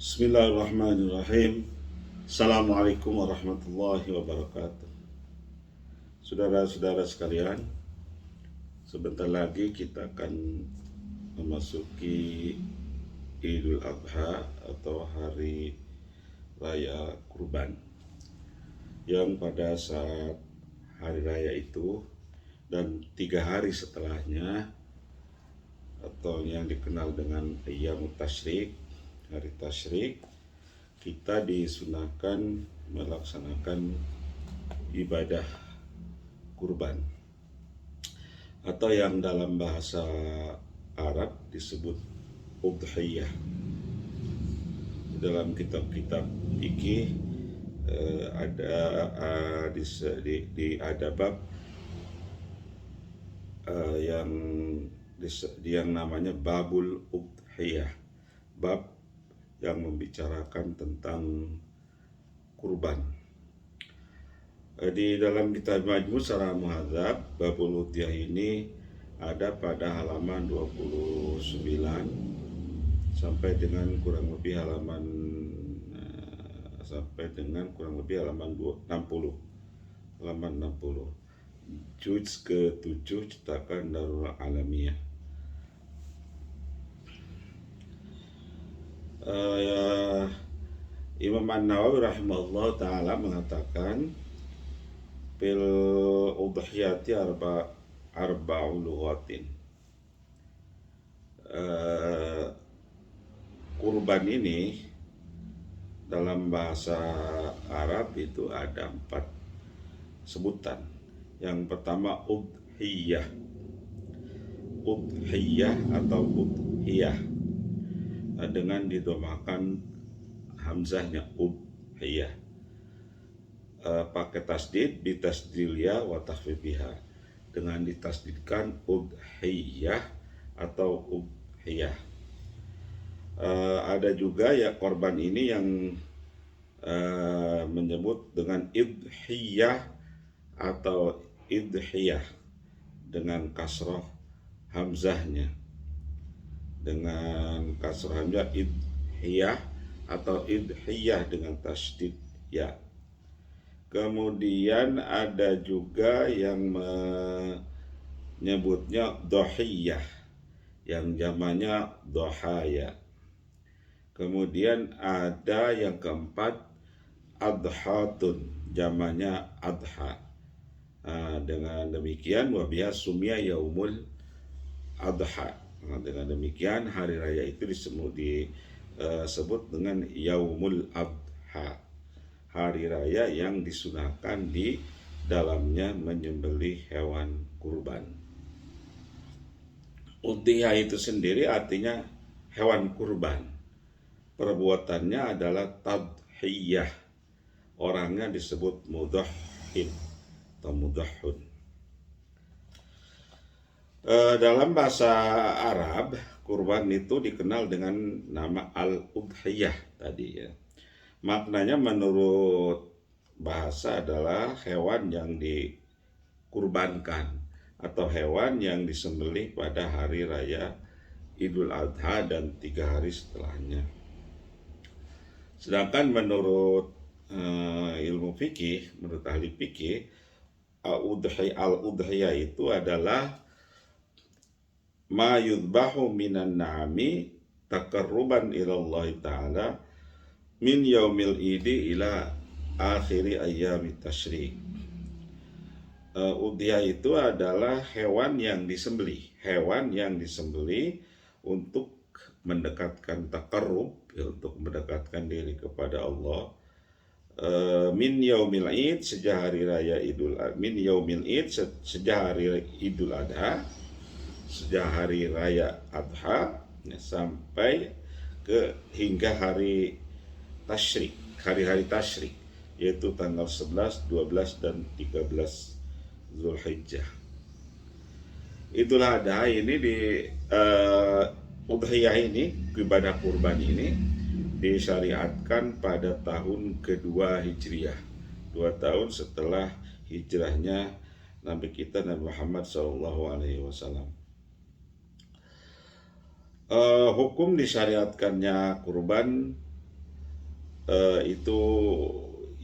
Bismillahirrahmanirrahim. Assalamualaikum warahmatullahi wabarakatuh. Saudara-saudara sekalian, sebentar lagi kita akan memasuki Idul Adha atau Hari Raya Kurban, yang pada saat hari raya itu dan 3 hari setelahnya, atau yang dikenal dengan Ayyamut Tasyrik, hari tasyrik, kita disunahkan melaksanakan ibadah kurban, atau yang dalam bahasa Arab disebut udhiyah. Dalam kitab-kitab fikih ada ada bab yang namanya babul udhiyah, bab yang membicarakan tentang kurban. Di dalam kitab Majmu' Syarah Muhadzab, babul udhiyah ini ada pada halaman 29 sampai dengan kurang lebih halaman 60. Halaman 60. Juz ke-7 cetakan Darul Alamiyah. Imam An-Nawawi rahimahullah ta'ala mengatakan fil udhiyati arba'u lughatin. Kurban ini dalam bahasa Arab itu ada 4 sebutan. Yang pertama udhiyah. Udhiyah atau udhiyah dengan didomakan hamzahnya udhiyah, pakai tasdid bitasdilya wa takhfifiha, dengan ditasdidkan udhiyah atau udhiyah. Ada juga ya korban ini yang menyebut dengan idhiyah atau idhiyah dengan kasroh hamzahnya, dengan kasroh hamzah idhiyah atau idhiyah dengan tasdid ya. Kemudian ada juga yang menyebutnya dohiyah, yang zamannya dohaya. Kemudian ada yang keempat adhatun, zamannya adha. Dengan demikian wabiha sumia yaumul adha. Dengan demikian hari raya itu disebut dengan Yaumul Adha, hari raya yang disunahkan di dalamnya menyembelih hewan kurban. Udhiyah itu sendiri artinya hewan kurban. Perbuatannya adalah tadhiyah. Orangnya disebut mudahhin atau mudahhun. Dalam bahasa Arab, kurban itu dikenal dengan nama al-udhiyah tadi ya. Maknanya menurut bahasa adalah hewan yang dikurbankan atau hewan yang disembelih pada hari raya Idul Adha dan 3 hari setelahnya. Sedangkan menurut ilmu fikih, menurut ahli fikih, al-udhiyah itu adalah ma yudbahu minan na'ami taqarruban ilallahi ta'ala min yaumil idi ila akhiri ayyamit tasyrik. Udhiyah itu adalah hewan yang disembelih untuk mendekatkan taqarrub, untuk mendekatkan diri kepada Allah. Min yaumil id, sejak hari raya sejak hari Idul Adha, sejak hari raya Adha ya, sampai hingga hari tasyrik, hari-hari tasyrik, yaitu tanggal 11, 12 dan 13 Zulhijjah. Itulah Adha ini udhiyah ini, ibadah kurban ini disyariatkan pada tahun kedua Hijriah, 2 tahun setelah hijrahnya Nabi kita Nabi Muhammad SAW. Hukum disyariatkannya kurban itu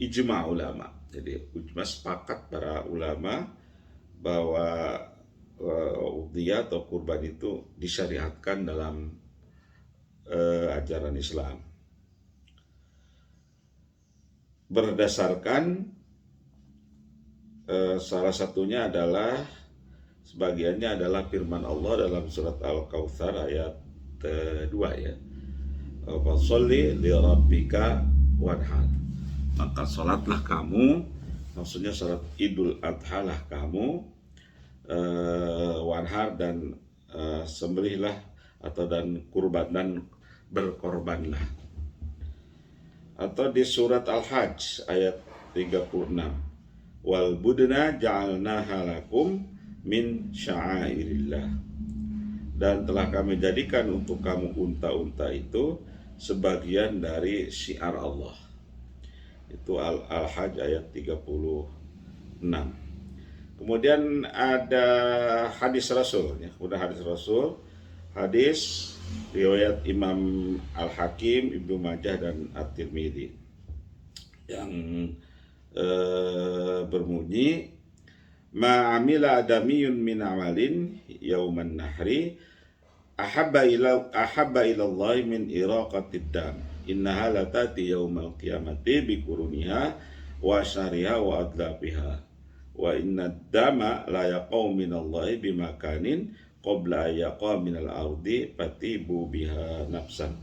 ijma ulama. Jadi ijma sepakat para ulama bahwa udhiyah atau kurban itu disyariatkan dalam ajaran Islam berdasarkan salah satunya adalah sebagiannya adalah firman Allah dalam surat Al-Kautsar ayat 2 ya. Fasholli li rabbika wanhar. Maka salatlah kamu, maksudnya salat Idul Adha lah kamu, wanhar dan sembelihlah atau dan kurban dan berkorbanlah. Atau di surat Al-Hajj ayat 36. Wal budna ja'alnaha lakum min sya'airillah. Dan telah kami jadikan untuk kamu unta-unta itu sebagian dari syiar Allah. Itu Al-Hajj ayat 36. Kemudian ada hadis Rasul ya. Udah hadis Rasul, hadis riwayat Imam Al-Hakim, Ibnu Majah dan At-Tirmidzi yang berbunyi ma'amila adamiyun min amalin yauman nahri ahabba ilallah min iraqatid dam innaha latati yaumal qiyamati bikuruniha wa syariha wa adlabiha wa inna dama la yaqau minallahi bimakanin qabla ayaqa minal ardi fatibu biha nafsan.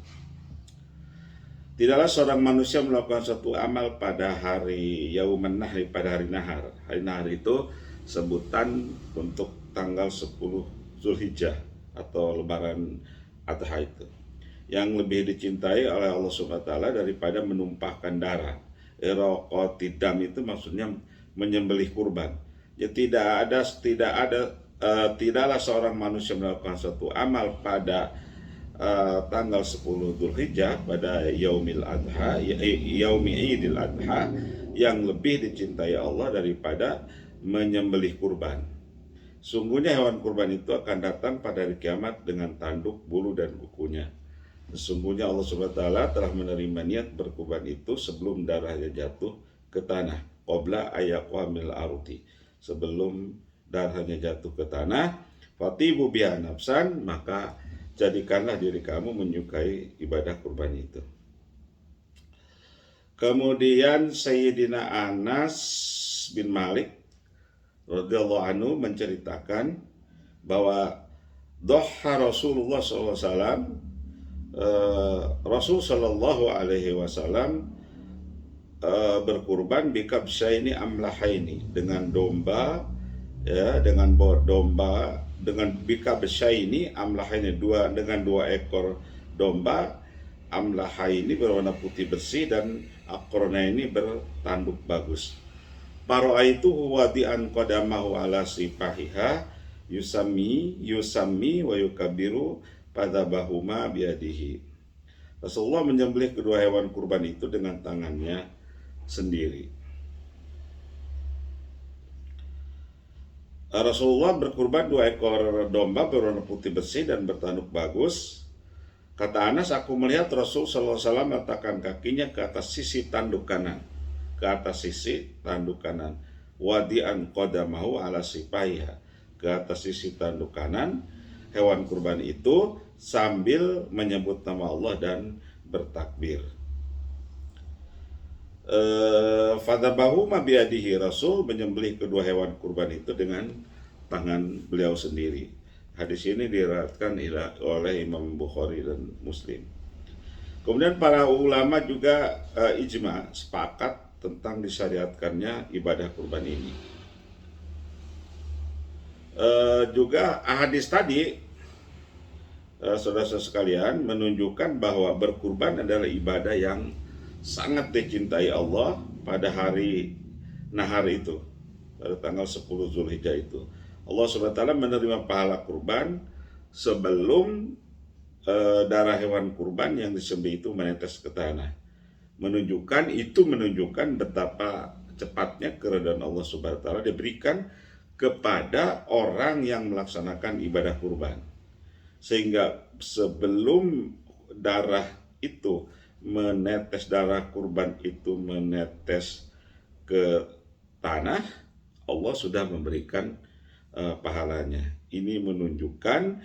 Tidaklah seorang manusia melakukan suatu amal pada hari Yauman Nahri, pada hari Nahar. Hari Nahar itu sebutan untuk tanggal 10 Zulhijjah atau lebaran Adha itu, yang lebih dicintai oleh Allah Subhanahu wa taala daripada menumpahkan darah. Iraqatidam itu maksudnya menyembelih kurban. Ya tidaklah seorang manusia melakukan suatu amal pada tanggal 10 Dzulhijjah pada Yaumil Adha, Yaumi Idil Adha, yang lebih dicintai Allah daripada menyembelih kurban. Sungguhnya hewan kurban itu akan datang pada hari kiamat dengan tanduk, bulu dan kukunya. Sesungguhnya Allah Subhanahu wa taala telah menerima niat berkurban itu sebelum darahnya jatuh ke tanah. Qabla ayaqamil ardi, sebelum darahnya jatuh ke tanah. Fatibu biha nafsan, maka jadikanlah diri kamu menyukai ibadah kurban itu. Kemudian Sayyidina Anas bin Malik radhiyallahu anhu menceritakan bahwa doha Rasulullah SAW, Rasul Shallallahu Alaihi Wasallam berkurban bikabsyaini amlahaini, dengan domba ya, dengan domba dengan bikabsyaini amlahaini, dengan dua ekor domba, amlahaini berwarna putih bersih dan akornaini bertanduk bagus. Paro'aitu wadi'an qadamahu ala sipahiha yusami wa yukabiru padabahuma biadihi. Rasulullah menyembelih kedua hewan kurban itu dengan tangannya sendiri. Rasulullah berkurban 2 ekor domba berwarna putih bersih dan bertanduk bagus. Kata Anas, aku melihat Rasul SAW meletakkan kakinya ke atas sisi tanduk kanan, wadi'an qadamahu ala sipaiha, ke atas sisi tanduk kanan hewan kurban itu sambil menyebut nama Allah dan bertakbir. Fadabahu ma biadihi, Rasul menyembelih kedua hewan kurban itu dengan tangan beliau sendiri. Hadis ini diriwayatkan oleh Imam Bukhari dan Muslim. Kemudian para ulama juga ijma sepakat tentang disyariatkannya ibadah kurban ini. Juga hadis tadi, saudara-saudara sekalian, menunjukkan bahwa berkurban adalah ibadah yang sangat dicintai Allah pada hari Nahar itu, pada tanggal 10 Zulhijjah itu. Allah SWT menerima pahala kurban sebelum darah hewan kurban yang disembelih itu menetes ke tanah. Menunjukkan betapa cepatnya keridhaan Allah SWT diberikan kepada orang yang melaksanakan ibadah kurban. Sehingga sebelum darah itu menetes darah kurban itu menetes ke tanah, Allah sudah memberikan pahalanya. Ini menunjukkan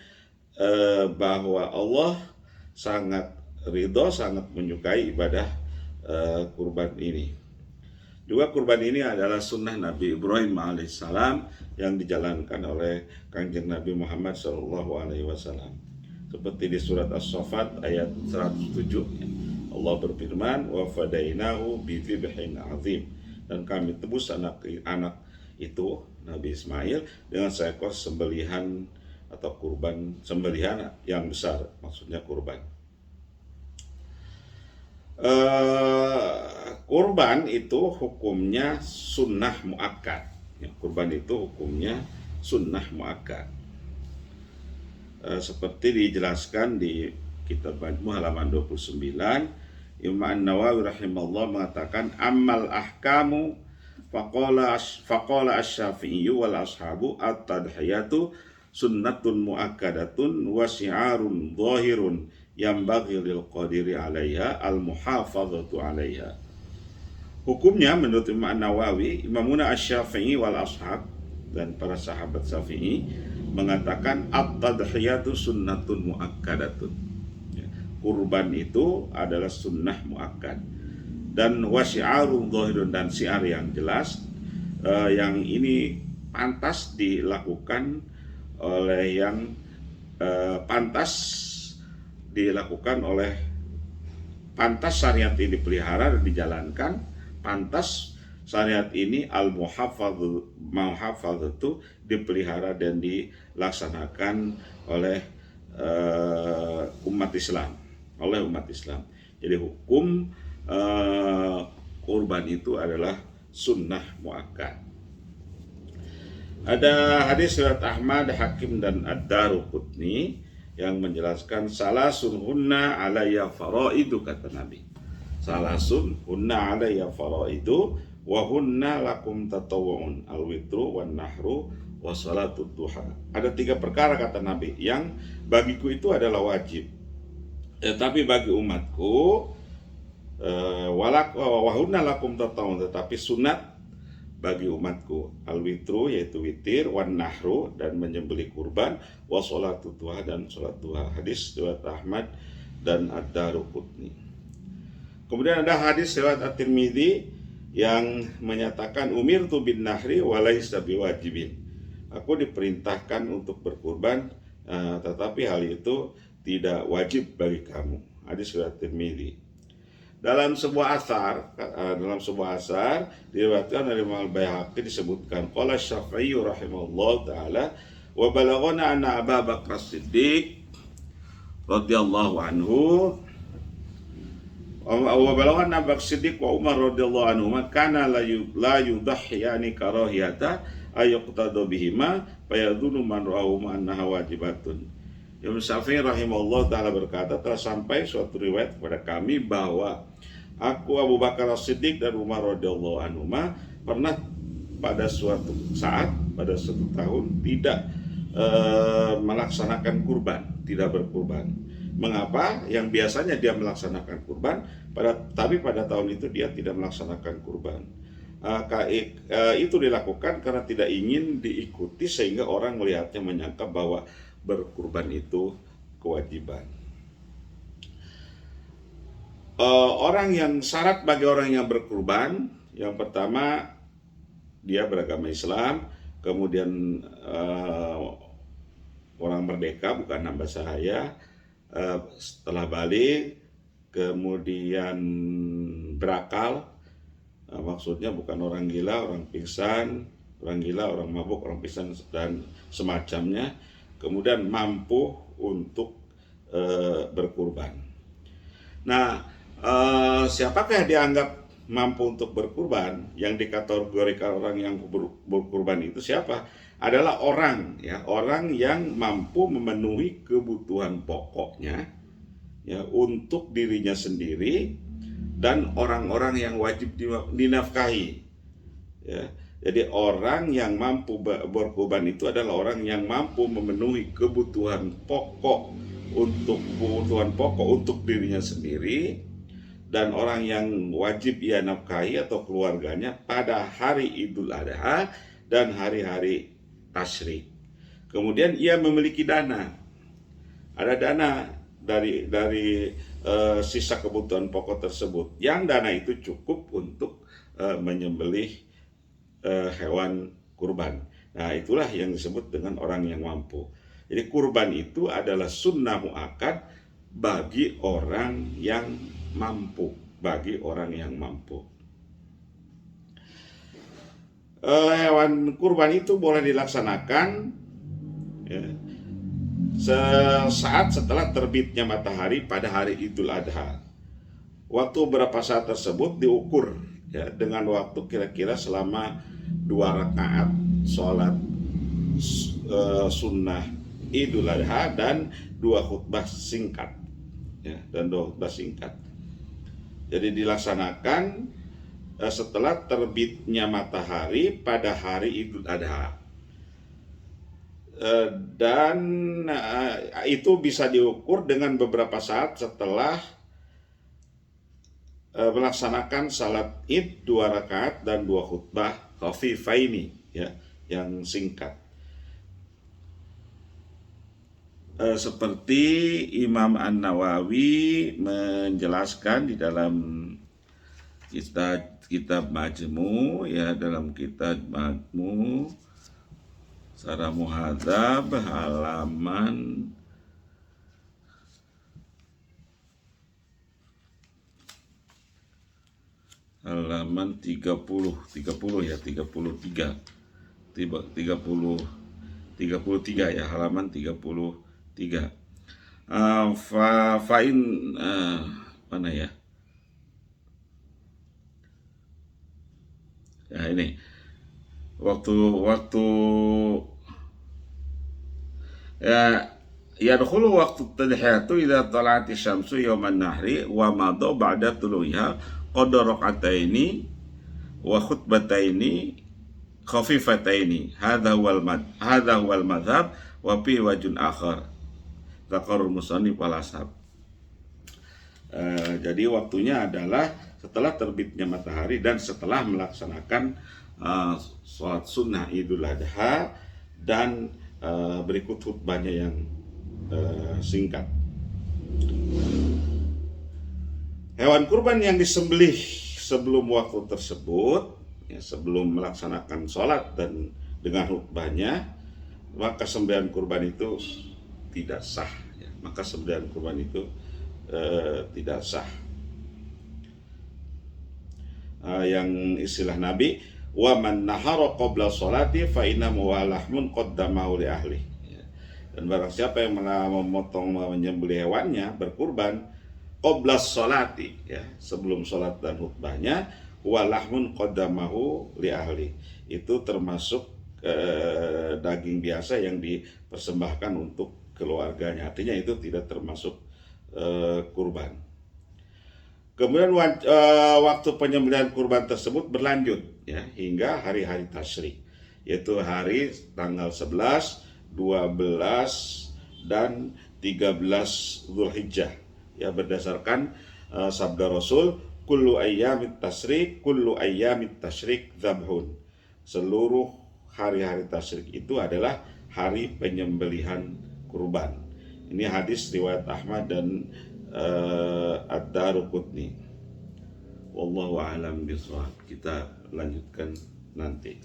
bahwa Allah sangat ridho, sangat menyukai ibadah kurban ini. Juga kurban ini adalah sunnah Nabi Ibrahim alaihissalam yang dijalankan oleh Kanjeng Nabi Muhammad SAW. Seperti di surat As-Saffat ayat 107, Allah berfirman, wa fadainahu bidzibhin azim, dan kami tebus anak itu Nabi Ismail dengan seekor sembelihan atau kurban sembelihan yang besar, maksudnya kurban. Kurban itu hukumnya sunnah muakkad. Kurban itu hukumnya sunnah muakkad. Seperti dijelaskan di kitab Majmu' halaman 29, Imam An-Nawawi rahimahullah mengatakan ammal ahkamu faqala asy-Syafi'i wal ashabu at-tadhiyatu sunnatun muakkadatun wa syi'arun dhahirun yang bagi lil qadiri alaiha al muhafazatu alaiha. Hukumnya menurut Imam Nawawi, Imamuna Asy-Syafi'i wal ashab dan para sahabat Syafi'i mengatakan at-tadhiyatu sunnatun muakkadatun. Kurban itu adalah sunnah muakkad, dan wasyi'arun dhahirun, dan syiar yang jelas, yang ini pantas dilakukan oleh yang pantas syariat ini dipelihara dan dijalankan, pantas syariat ini al-muhafadzatu dipelihara dan dilaksanakan oleh umat Islam. Jadi hukum kurban itu adalah sunnah muakkad. Ada hadis riwayat Ahmad, Hakim dan Ad-Daruqutni yang menjelaskan salasun hunna alayya faraidu, kata Nabi. Salasun hunna alayya faraidu wa hunna lakum tatawwu'un al-witru wan nahru wa salatud duha. Ada 3 perkara, kata Nabi, yang bagiku itu adalah wajib, tetapi bagi umatku wa hunna lakum tatawwu'un, tetapi sunat bagi umatku, al-witru yaitu witir, wan nahru dan menyembelih kurban, wa sholatu duha dan sholat duha. Hadis riwayat Ahmad dan Ad-Daruqutni. Kemudian ada hadis riwayat At-Tirmidzi yang menyatakan umirtu bin nahri wa laisa biwajibin. Aku diperintahkan untuk berkurban, tetapi hal itu tidak wajib bagi kamu. Hadis riwayat Tirmidzi. Dalam sebuah asar diriwayatkan dari Imam Al-Baihaqi disebutkan qala Syafi'i rahimahullah taala wa balaghana anna Abu Bakar As-Siddiq radhiyallahu anhu wa balaghana Abu Bakar As-Siddiq wa Umar radhiyallahu anhu kana la yudhhiyani karahiyata ayuqtadu bihima fayadunu man ra'ahuma annaha wajibatun. Imam Syafi'i rahimahullah ta'ala berkata, telah sampai suatu riwayat kepada kami bahwa aku, Abu Bakar As-Siddiq dan Umar radhiyallahu anhu pernah pada suatu saat, pada suatu tahun tidak melaksanakan kurban, tidak berkurban. Mengapa? Yang biasanya dia melaksanakan kurban, tapi pada tahun itu dia tidak melaksanakan kurban. Itu dilakukan karena tidak ingin diikuti sehingga orang melihatnya menyangka bahwa berkurban itu kewajiban. Syarat bagi orang yang berkurban, yang pertama dia beragama Islam, kemudian orang merdeka, bukan hamba sahaya, setelah balik, kemudian berakal, maksudnya bukan orang gila, orang pingsan, orang gila, orang mabuk, orang pingsan dan semacamnya, kemudian mampu untuk berkurban. Nah, siapakah yang dianggap mampu untuk berkurban? Yang dikategorikan orang yang berkurban itu siapa? Adalah orang yang mampu memenuhi kebutuhan pokoknya untuk dirinya sendiri dan orang-orang yang wajib dinafkahi. Jadi orang yang mampu berkurban itu adalah orang yang mampu memenuhi kebutuhan pokok untuk dirinya sendiri dan orang yang wajib ia nafkahi atau keluarganya pada hari Idul Adha dan hari-hari tasyrik. Kemudian ia memiliki dana, ada dana dari sisa kebutuhan pokok tersebut, yang dana itu cukup untuk menyembelih hewan kurban. Nah, itulah yang disebut dengan orang yang mampu. Jadi kurban itu adalah sunnah muakkad bagi orang yang mampu, hewan kurban itu boleh dilaksanakan ya, sesaat setelah terbitnya matahari pada hari Idul Adha. Waktu berapa saat tersebut diukur ya, dengan waktu kira-kira selama 2 rakaat sholat sunnah Idul Adha dan 2 khutbah singkat ya, Jadi dilaksanakan setelah terbitnya matahari pada hari Idul Adha. Dan itu bisa diukur dengan beberapa saat setelah melaksanakan salat Id 2 rakaat dan 2 khutbah khafifaini ya, yang singkat. Seperti Imam An-Nawawi menjelaskan di dalam kitab Majmu ya, dalam kitab Majmu Syarah Muhadzab halaman 33 ya, 33 ya, halaman 33. Fa'in mana ya? Ya ini waktu ya yadkhulu waktu tadhiyatu idza tala'ati syamsu yawman nahri wa madha ba'da tulu'iha qadar rak'ataini wa khutbataini khafifataini hadza huwal madhhab wa fi wajhun akhar dzakarul musannif wal ashab. Jadi waktunya adalah setelah terbitnya matahari dan setelah melaksanakan sholat sunnah Idul Adha dan berikut khutbahnya yang singkat. Hewan kurban yang disembelih sebelum waktu tersebut ya, sebelum melaksanakan sholat dan dengan khutbahnya, maka sembelihan kurban itu tidak sah ya. Tidak sah. Yang istilah Nabi, wa man nahara qabla sholati fa inna muwalahmun qaddamahu li ahli. Dan barang siapa yang menyembelih hewannya berkurban qabla sholati ya, sebelum sholat dan khutbahnya, walahmun qaddamahu li ahli, itu termasuk daging biasa yang dipersembahkan untuk keluarganya, artinya itu tidak termasuk kurban. Kemudian waktu penyembelihan kurban tersebut berlanjut ya hingga hari-hari tasyrik, yaitu hari tanggal 11, 12 dan 13 Dzulhijjah ya, berdasarkan sabda Rasul, kullu ayyamit tasyrik dzabhun. Seluruh hari-hari tasyrik itu adalah hari penyembelihan kurban. Ini hadis riwayat Ahmad dan Ad-Daruqutni. Wallahu a'lam bishawab. Kita lanjutkan nanti.